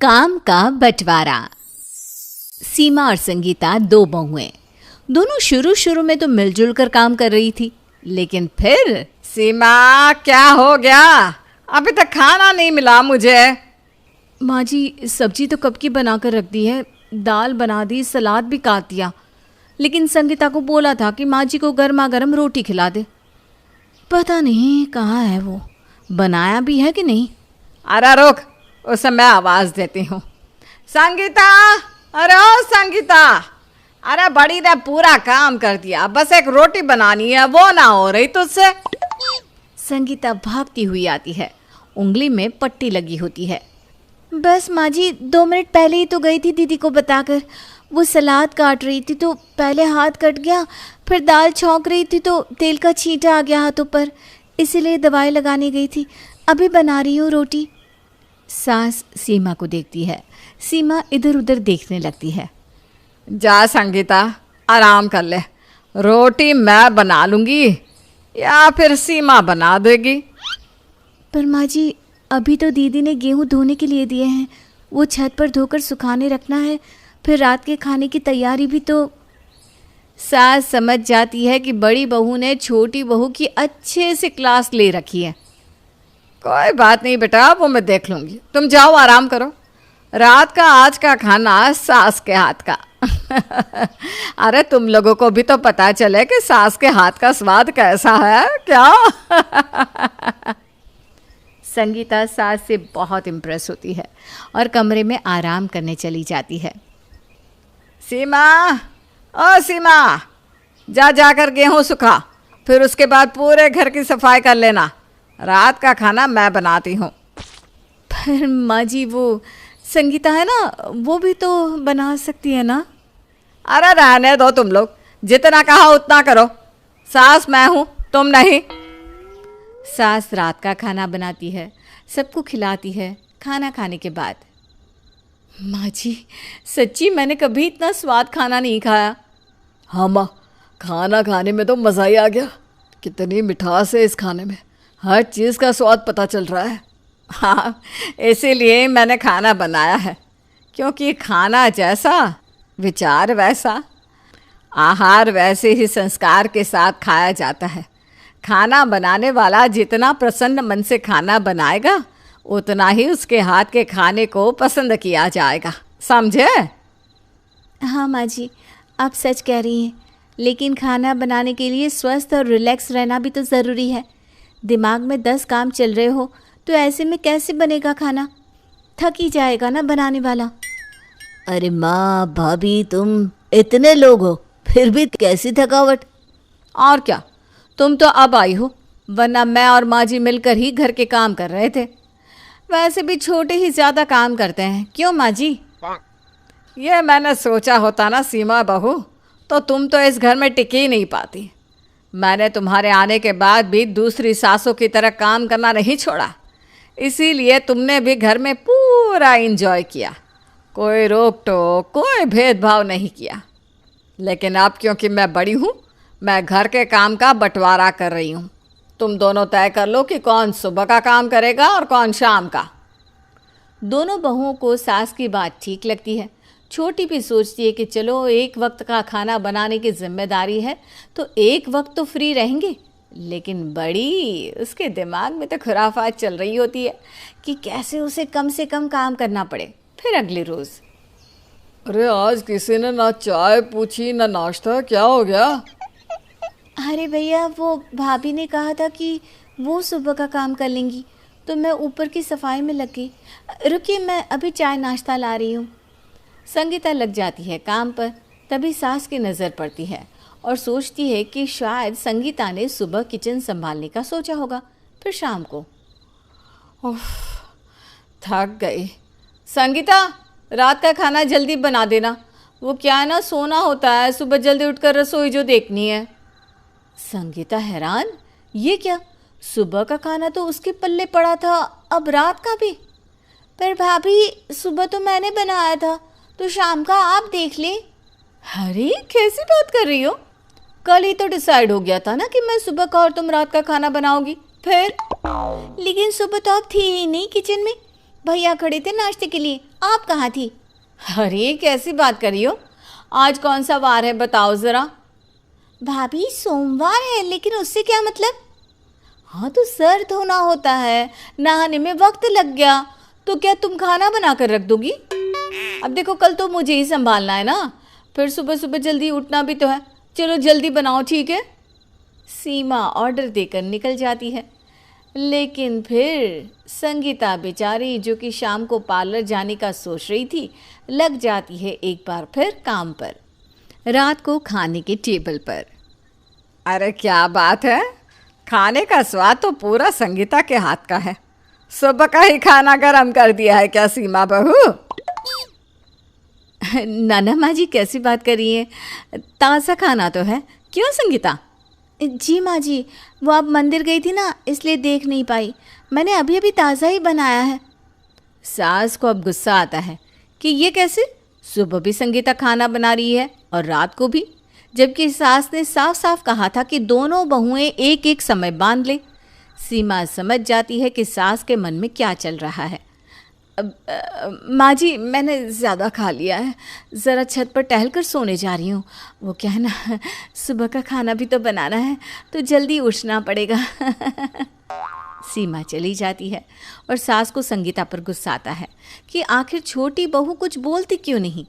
काम का बंटवारा। सीमा और संगीता दो बहुएं, दोनों शुरू में तो मिलजुल कर काम कर रही थी, लेकिन फिर सीमा, क्या हो गया? अभी तक खाना नहीं मिला मुझे। माँ जी, सब्जी तो कब की बना कर रख दी है, दाल बना दी, सलाद भी काट दिया, लेकिन संगीता को बोला था कि माँ जी को गर्मा गर्म रोटी खिला दे। पता नहीं कहाँ है वो, बनाया भी है कि नहीं। अरे रुक, उसे मैं आवाज़ देती हूँ। संगीता, अरे ओ संगीता, अरे बड़ी ने पूरा काम कर दिया, बस एक रोटी बनानी है, वो ना हो रही तुझसे। संगीता भागती हुई आती है, उंगली में पट्टी लगी होती है। बस माँ जी, 2 मिनट पहले ही तो गई थी दीदी को बताकर। वो सलाद काट रही थी तो पहले हाथ कट गया, फिर दाल छौंक रही थी तो तेल का छींटा आ गया हाथों पर, इसीलिए दवाई लगाने गई थी। अभी बना रही हूँ रोटी। सास सीमा को देखती है। सीमा इधर उधर देखने लगती है। जा संगीता, आराम कर ले, रोटी मैं बना लूँगी या फिर सीमा बना देगी। पर माँ जी, अभी तो दीदी ने गेहूँ धोने के लिए दिए हैं, वो छत पर धोकर सुखाने रखना है, फिर रात के खाने की तैयारी भी तो। सास समझ जाती है कि बड़ी बहू ने छोटी बहू की अच्छे से क्लास ले रखी है। कोई बात नहीं बेटा, वो मैं देख लूँगी, तुम जाओ आराम करो। रात का आज का खाना सास के हाथ का। अरे तुम लोगों को भी तो पता चले कि सास के हाथ का स्वाद कैसा है क्या? संगीता सास से बहुत इम्प्रेस होती है और कमरे में आराम करने चली जाती है। सीमा, ओ सीमा, जाकर गेहूँ सुखा, फिर उसके बाद पूरे घर की सफाई कर लेना। रात का खाना मैं बनाती हूँ। पर माँ जी, वो संगीता है ना, वो भी तो बना सकती है ना। अरे रहने दो, तुम लोग जितना कहा उतना करो, सास मैं हूँ, तुम नहीं। सास रात का खाना बनाती है, सबको खिलाती है। खाना खाने के बाद, माँ जी, सच्ची मैंने कभी इतना स्वाद खाना नहीं खाया। हाँ माँ, खाना खाने में तो मज़ा ही आ गया। कितनी मिठास है इस खाने में, हर चीज़ का स्वाद पता चल रहा है। हाँ, इसीलिए मैंने खाना बनाया है, क्योंकि खाना जैसा विचार वैसा, आहार वैसे ही संस्कार के साथ खाया जाता है। खाना बनाने वाला जितना प्रसन्न मन से खाना बनाएगा, उतना ही उसके हाथ के खाने को पसंद किया जाएगा, समझे? हाँ माँ जी, आप सच कह रही हैं, लेकिन खाना बनाने के लिए स्वस्थ और रिलैक्स रहना भी तो ज़रूरी है। दिमाग में 10 काम चल रहे हो तो ऐसे में कैसे बनेगा खाना? थक ही जाएगा ना बनाने वाला। अरे माँ, भाभी, तुम इतने लोग हो फिर भी कैसी थकावट? और क्या, तुम तो अब आई हो, वरना मैं और माँ जी मिलकर ही घर के काम कर रहे थे। वैसे भी छोटे ही ज़्यादा काम करते हैं, क्यों माँ जी? ये मैंने सोचा होता ना सीमा बहू, तो तुम तो इस घर में टिक ही नहीं पाती। मैंने तुम्हारे आने के बाद भी दूसरी सासों की तरह काम करना नहीं छोड़ा, इसीलिए तुमने भी घर में पूरा एंजॉय किया, कोई रोक टोक, कोई भेदभाव नहीं किया। लेकिन अब क्योंकि मैं बड़ी हूँ, मैं घर के काम का बंटवारा कर रही हूँ। तुम दोनों तय कर लो कि कौन सुबह का काम करेगा और कौन शाम का। दोनों बहुओं को सास की बात ठीक लगती है। छोटी भी सोचती है कि चलो, एक वक्त का खाना बनाने की जिम्मेदारी है तो एक वक्त तो फ्री रहेंगे, लेकिन बड़ी, उसके दिमाग में तो खुराफात चल रही होती है कि कैसे उसे कम से कम काम करना पड़े, फिर अगले रोज़। अरे आज किसी ने ना चाय पूछी ना नाश्ता, क्या हो गया? अरे भैया, वो भाभी ने कहा था कि वो सुबह का काम कर लेंगी, तो मैं ऊपर की सफाई में लग गई। रुकिए, मैं अभी चाय नाश्ता ला रही हूँ। संगीता लग जाती है काम पर। तभी सास की नज़र पड़ती है और सोचती है कि शायद संगीता ने सुबह किचन संभालने का सोचा होगा, फिर शाम को। थक गई। संगीता, रात का खाना जल्दी बना देना, वो क्या है ना, सोना होता है, सुबह जल्दी उठकर रसोई जो देखनी है। संगीता हैरान, ये क्या, सुबह का खाना तो उसके पल्ले पड़ा था, अब रात का भी? पर भाभी, सुबह तो मैंने बनाया था, तो शाम का आप देख ले। अरे कैसी बात कर रही हो? कल ही तो डिसाइड हो गया था ना कि मैं सुबह का और तुम रात का खाना बनाओगी। फिर? लेकिन सुबह तो आप थी ही नहीं किचन में, भैया खड़े थे नाश्ते के लिए, आप कहाँ थी? अरे कैसी बात करी हो, आज कौन सा वार है बताओ ज़रा। भाभी सोमवार है, लेकिन उससे क्या मतलब? हाँ तो सर धोना होता है, नहाने में वक्त लग गया, तो क्या तुम खाना बना कर रख दोगी? अब देखो कल तो मुझे ही संभालना है ना, फिर सुबह सुबह जल्दी उठना भी तो है। चलो जल्दी बनाओ, ठीक है। सीमा ऑर्डर देकर निकल जाती है, लेकिन फिर संगीता बेचारी जो कि शाम को पार्लर जाने का सोच रही थी, लग जाती है एक बार फिर काम पर। रात को खाने के टेबल पर। अरे क्या बात है, खाने का स्वाद तो पूरा संगीता के हाथ का है। सुबह का ही खाना गरम कर दिया है क्या सीमा बहू? नाना माँ जी कैसी बात कर रही है, ताज़ा खाना तो है। क्यों संगीता? जी माँ जी, वो आप मंदिर गई थी ना, इसलिए देख नहीं पाई। मैंने अभी अभी ताज़ा ही बनाया है। सास को अब गुस्सा आता है कि ये कैसे, सुबह भी संगीता खाना बना रही है और रात को भी, जबकि सास ने साफ साफ कहा था कि दोनों बहुएं एक एक समय बांध ले। सीमा समझ जाती है कि सास के मन में क्या चल रहा है। माँ जी मैंने ज़्यादा खा लिया है, ज़रा छत पर टहल कर सोने जा रही हूँ। वो क्या है ना, सुबह का खाना भी तो बनाना है, तो जल्दी उठना पड़ेगा। सीमा चली जाती है और सास को संगीता पर गुस्सा आता है कि आखिर छोटी बहू कुछ बोलती क्यों नहीं।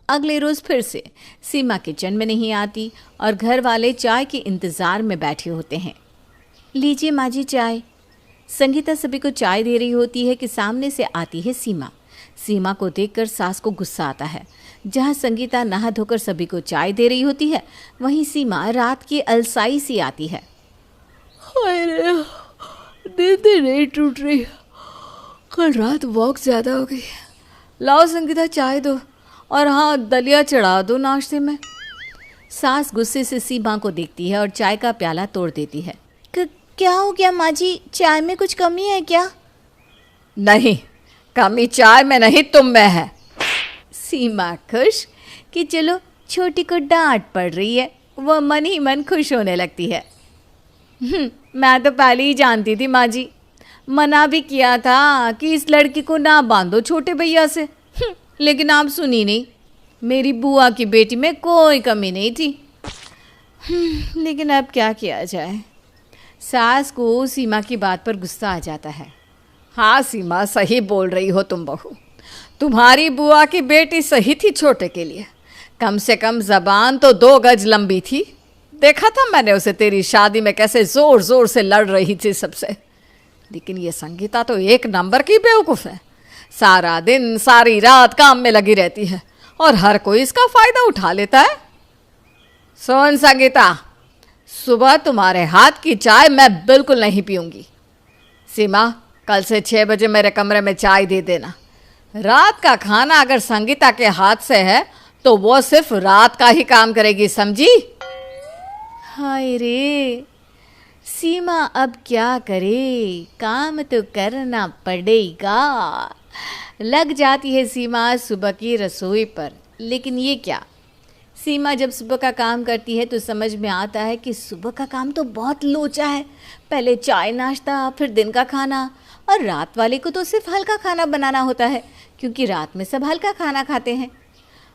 अगले रोज़ फिर से सीमा किचन में नहीं आती और घर वाले चाय के इंतज़ार में बैठे होते हैं। लीजिए माँ जी चाय। संगीता सभी को चाय दे रही होती है कि सामने से आती है सीमा। सीमा को देखकर सास को गुस्सा आता है। जहाँ संगीता नहा धोकर सभी को चाय दे रही होती है, वहीं सीमा रात की अलसाई सी आती है। अरे नींद नहीं टूट रही, कल रात वॉक ज़्यादा हो गई। लाओ संगीता चाय दो, और हाँ दलिया चढ़ा दो नाश्ते में। सास गुस्से से सीमा को देखती है और चाय का प्याला तोड़ देती है। क्या हो गया माँ जी, चाय में कुछ कमी है क्या? नहीं, कमी चाय में नहीं तुम में है। सीमा खुश कि चलो छोटी को डांट पड़ रही है, वो मन ही मन खुश होने लगती है। मैं तो पहले ही जानती थी माँ जी, मना भी किया था कि इस लड़की को ना बांधो छोटे भैया से, लेकिन आप सुनी नहीं। मेरी बुआ की बेटी में कोई कमी नहीं थी। लेकिन अब क्या किया जाए। सास को सीमा की बात पर गुस्सा आ जाता है। हाँ सीमा, सही बोल रही हो तुम बहू। तुम्हारी बुआ की बेटी सही थी छोटे के लिए, कम से कम जबान तो 2 गज लंबी थी। देखा था मैंने उसे तेरी शादी में कैसे जोर जोर से लड़ रही थी सबसे। लेकिन ये संगीता तो एक नंबर की बेवकूफ़ है, सारा दिन सारी रात काम में लगी रहती है और हर कोई इसका फ़ायदा उठा लेता है। सुन संगीता, सुबह तुम्हारे हाथ की चाय मैं बिल्कुल नहीं पीऊंगी। सीमा, कल से 6 बजे मेरे कमरे में चाय दे देना। रात का खाना अगर संगीता के हाथ से है तो वो सिर्फ रात का ही काम करेगी, समझी? हाय रे सीमा, अब क्या करे, काम तो करना पड़ेगा। लग जाती है सीमा सुबह की रसोई पर। लेकिन ये क्या, सीमा जब सुबह का काम करती है तो समझ में आता है कि सुबह का काम तो बहुत लोचा है। पहले चाय नाश्ता, फिर दिन का खाना, और रात वाले को तो सिर्फ हल्का खाना बनाना होता है, क्योंकि रात में सब हल्का खाना खाते हैं।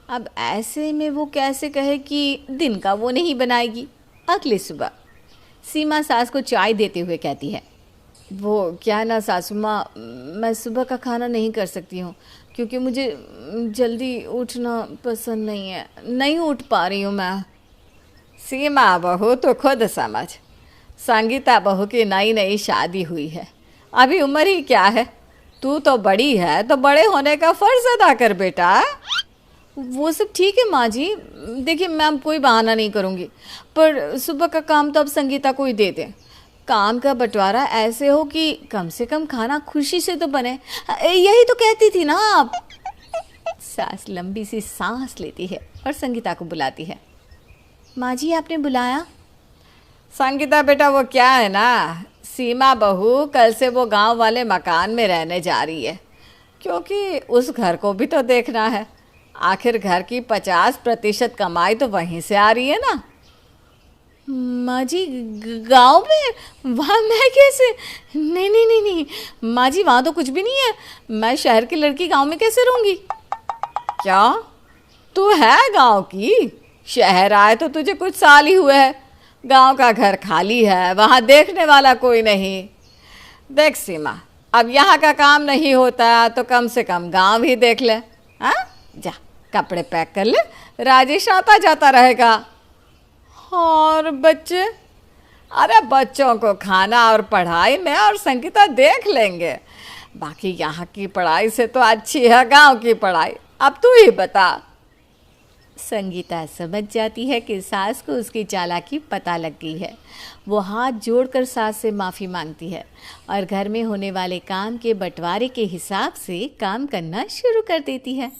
अब ऐसे में वो कैसे कहे कि दिन का वो नहीं बनाएगी। अगली सुबह सीमा सास को चाय देते हुए कहती है, वो क्या ना सासू माँ, मैं सुबह का खाना नहीं कर सकती हूँ, क्योंकि मुझे जल्दी उठना पसंद नहीं है, नहीं उठ पा रही हूँ मैं। सीमा बहू तो खुद समझ, संगीता बहू की नई नई शादी हुई है, अभी उम्र ही क्या है। तू तो बड़ी है तो बड़े होने का फ़र्ज अदा कर बेटा। वो सब ठीक है माँ जी, देखिए मैं अब कोई बहाना नहीं करूँगी, पर सुबह का काम तो अब संगीता को ही दे दें। काम का बंटवारा ऐसे हो कि कम से कम खाना खुशी से तो बने, यही तो कहती थी ना आप। सास लंबी सी सांस लेती है और संगीता को बुलाती है। माँ जी आपने बुलाया? संगीता बेटा, वो क्या है ना, सीमा बहू कल से वो गांव वाले मकान में रहने जा रही है, क्योंकि उस घर को भी तो देखना है। आखिर घर की 50% कमाई तो वहीं से आ रही है ना। माँ जी गाँव में? वहाँ मैं कैसे? नहीं नहीं नहीं नहीं माँ जी, वहाँ तो कुछ भी नहीं है। मैं शहर की लड़की गाँव में कैसे रहूँगी? क्या तू है गांव की? शहर आए तो तुझे कुछ साल ही हुए हैं। गांव का घर खाली है, वहाँ देखने वाला कोई नहीं। देख सीमा, अब यहाँ का काम नहीं होता तो कम से कम गांव ही देख ले। हाँ, जा कपड़े पैक कर ले, राजेश आता जाता रहेगा। और बच्चे? अरे बच्चों को खाना और पढ़ाई में और संगीता देख लेंगे। बाकी यहाँ की पढ़ाई से तो अच्छी है गांव की पढ़ाई। अब तू ही बता। संगीता समझ जाती है कि सास को उसकी चालाकी पता लग गई है। वो हाथ जोड़कर सास से माफ़ी मांगती है और घर में होने वाले काम के बंटवारे के हिसाब से काम करना शुरू कर देती है।